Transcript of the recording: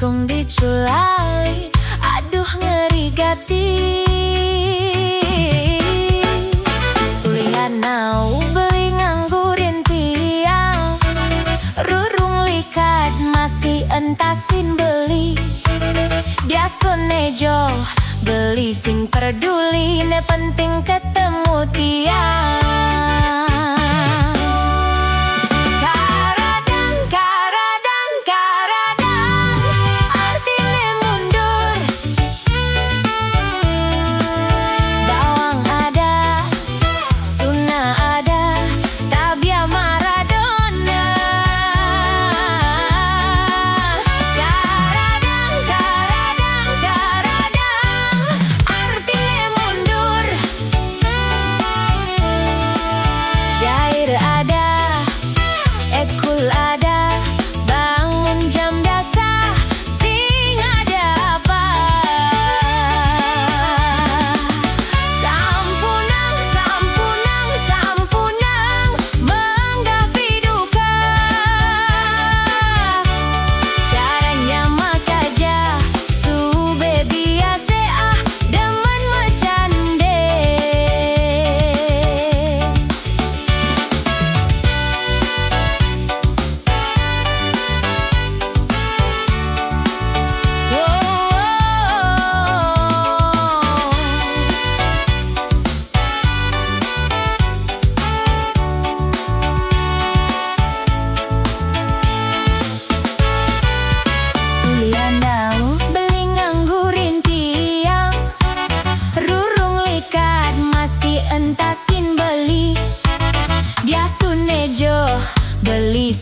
kung diculali, aduh ngeri gati. Kuliah nau beli nganggurin tiang, rurung likat masih entasin beli. Diastonejo beli sing peduli, ne penting ketemu tiang. Ekul ada, bangun jam dasar, sing ada apa? Sampunang, sampunang, sampunang, menggapi duka. Caranya makaja, sube biasa demen macande. Entasin beli, Diastonejo beli